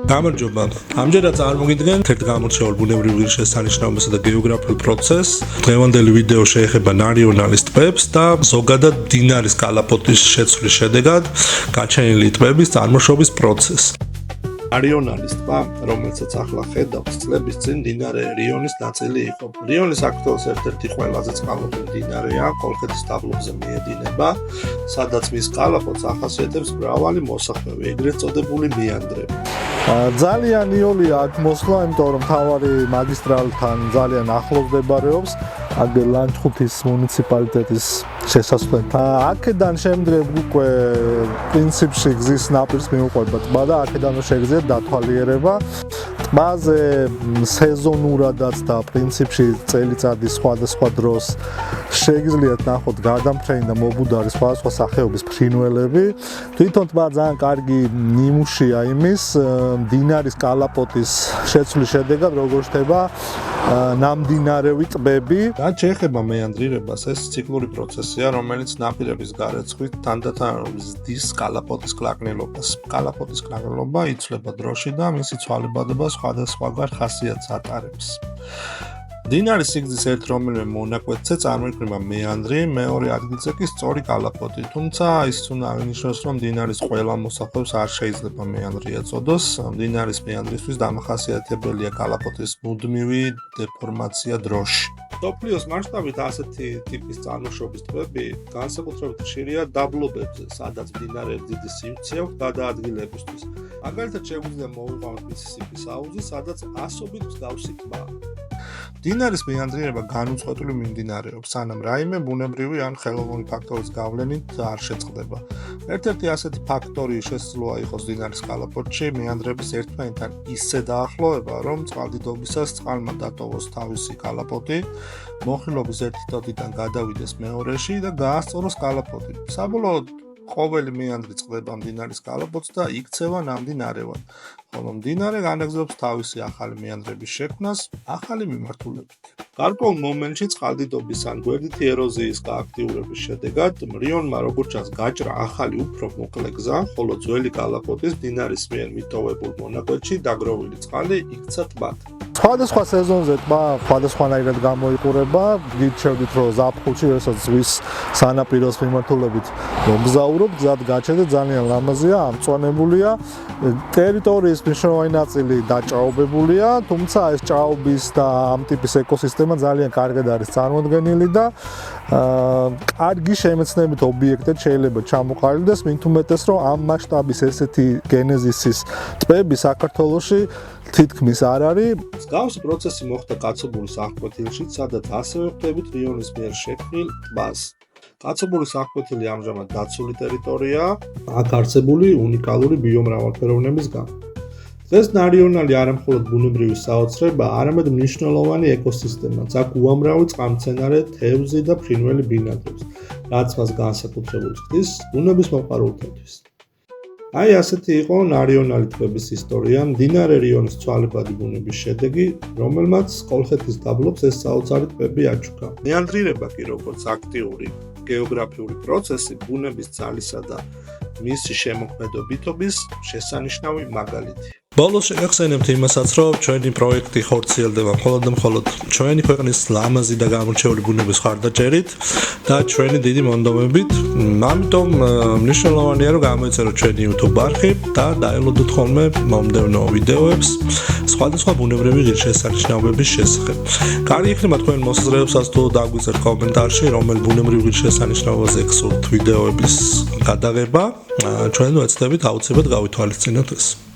გამარჯობა. ამჯერად წარმოგიდგენ ერთ გამორჩეულ ბუნებრივ ღირსშესანიშნაობასა და გეოგრაფიულ პროცესს. დღევანდელი ვიდეო შეეხება ნარიონალის ტბებს და ზოგადად მდინარის კალაპოტის შეცვლის შედეგად გაჩენილი ტბების წარმოშობის პროცესს. ნარიონალის ტბა, რომელსაც ახლა ხედავთ, წლების წინ მდინარე რიონის ნაწილი იყო. რიონის საქართველოს ერთ-ერთი ყველაზე წყალმოვარდნი მდინარეა, კოლხეთის დაბლობზე მიედინება, სადაც მის კალაპოტს ახასიათებს მრავალი მოსახლე, ეგრეთ წოდებული მეანდრები. ძალიან იოლია აქ მოსვლა, იმიტომ რომ მთავარი მაგისტრალთან ძალიან ახლოს მდებარეობს, აქ ლანჩხუთის მუნიციპალიტეტის შესასვლელთან. აქედან შემდგომ უკვე პრინციპში გზის ნაპირს მიუყვება ტბა და აქედან შეგიძლიათ დათვალიერება. ტბაზე სეზონურადაც და პრინციპში წელიწადის სხვადასხვა დროს შეგიძლიათ ნახოთ გადამფრენი და მობუდარი სხვადასხვა სახეობის ფრინველები. თვითონ ტბა ძალიან კარგი ნიმუშია იმის მდინარის კალაპოტის შეცვლის შედეგად როგორ ხდება ნამდინარევი ტბები. რაც შეეხება მეანდრირებას, ეს ციკლური პროცესია, რომელიც ნაპირების გარეცხვით თანდათან ზრდის კალაპოტის კლაკნელობას. კალაპოტის კლაკნელობა იცვლება დროში და მისი ცვალებადობა სხვადასხვაგვარ ხასიათს ატარებს. მდინარის სიგრძის ერთ რომელიმე მონაკვეთზე წარმოიქმნება მეანდრი, მეორე ადგილზე კი სწორი კალაპოტი. თუმცა ის უნდა აღინიშნოს, რომ მდინარის ყველა მოსახლეებს არ შეიძლება მეანდრი ეწოდოს. მდინარის მეანდრისთვის დამახასიათებელია კალაპოტის მუდმივი დეფორმაცია დროში. მსოფლიოს მასშტაბით ასეთი ტიპის წარმოშობის ტბები განსაკუთრებით ხშირია დაბლობებზე, სადაც მდინარეებს დიდი სივრცე აქვს გადაადგილებისთვის. მაგალითად, შეგვიძლია მოვიყვანოთ მისისიპის აუზი, სადაც ასობით მსგავსი ტბაა. მდინარის მეანდრირება განუწყვეტლივ მიმდინარეობს, სანამ რაიმე ბუნებრივი ან ხელოვნური ფაქტორის გავლენით არ შეწყდება. ერთ-ერთი ასეთი ფაქტორი შესაძლოა იყოს მდინარის კალაპოტში მეანდრების ერთმანეთთან ისე დაახლოება, რომ წყალდიდობისას წყალმა დატოვოს თავისი კალაპოტი, მოხილობის ერთი ტოტიდან გადავიდეს მეორეში და გაასწოროს კალაპოტი. საბოლოოდ ყოველი მეანდრი წყდება მდინარის კალაპოტს და იქცევა ნამდინარევად, ხოლო მდინარე განაგრძობს თავისი ახალი მეანდრების შექმნას ახალი მიმართულებით. გარკვეულ მომენტში წყალდიდობის ან გვერდითი ეროზიის გააქტიურების შედეგად რიონმა როგორც ჩანს გაჭრა ახალი უფრო მოკლე გზა, ხოლო ძველი კალაპოტის მდინარის მიერ მიტოვებულ მონაკვეთში დაგროვილი წყალი იქცა ტბად. სხვადასხვა სეზონზე ტბა სხვადასხვანაირად გამოიყურება. გირჩევდით, რომ ზაფხულში, როდესაც ზღვის სანაპიროს მიმართულებით მოგზაურობთ, გზად გაჩერდეთ, ძალიან ლამაზია, ამწვანებულია. ტერიტორიის მნიშვნელოვანი ნაწილი დაჭაობებულია, თუმცა ეს ჭაობის და ამ ტიპის ეკოსისტემა ძალიან კარგად არის წარმოდგენილი და კარგი შემეცნებით ობიექტად შეიძლება ჩამოყალიბდეს, მით უმეტეს, რომ ამ მასშტაბის ესეთი გენეზისის ტბები საქართველოში თითქმის არ არის. მსგავსი პროცესი მოხდა კაცობურის აღკვეთილში, სადაც ასევე ხვდებით რიონის მიერ შექმნილ ტბას. კაცობურის აღკვეთილი ამჟამად დაცული ტერიტორიაა, აქ არსებული უნიკალური ბიომრავალფეროვნების გამო. დღეს ნარიონალი არა მხოლოდ ბუნებრივი საოცრება, არამედ მნიშვნელოვანი ეკოსისტემაც. აქ უამრავი წყალმცენარე, თევზი და ფრინველი ბინადრობს, რაც მას განსაკუთრებულს ხდის ბუნების მოყვარულთათვის. აი ასეთი იყო ნარიონალი ტბების ისტორია, მდინარე რიონის ცვალებადი ბუნების შედეგი, რომელმაც კოლხეთის დაბლობს ეს საოცარი ტბები აჩუქა. მეანდრირება კი როგორც აქტიური გეოგრაფიული პროცესი, ბუნების ძალისა და მისი შემოქმედობითობის შესანიშნავი მაგალითი. ბოლოს შეგახსენებთ იმასაც, რომ ჩვენი პროექტი ხორციელდება მხოლოდ და მხოლოდ ჩვენი ქვეყნის ლამაზი და გამორჩეული ბუნების მხარდაჭერით და ჩვენი დიდი მონდომებით. ამიტომ მნიშვნელოვანია, რომ გამოიწეროთ ჩვენი YouTube არხი და დაელოდოთ ხოლმე მომდევნო ვიდეოებს სხვადასხვა ბუნებრივი ღირსშესანიშნაობების შესახებ. კარგი იქნება თქვენ მოსაზრებებსაც თუ დაგვიწერთ კომენტარში, რომელ ბუნებრივ ღირსშესანიშნაობაზე გსურთ ვიდეოების გადაღება. ჩვენ ვეცდებით აუცილებლად გავითვალისწინოთ ეს.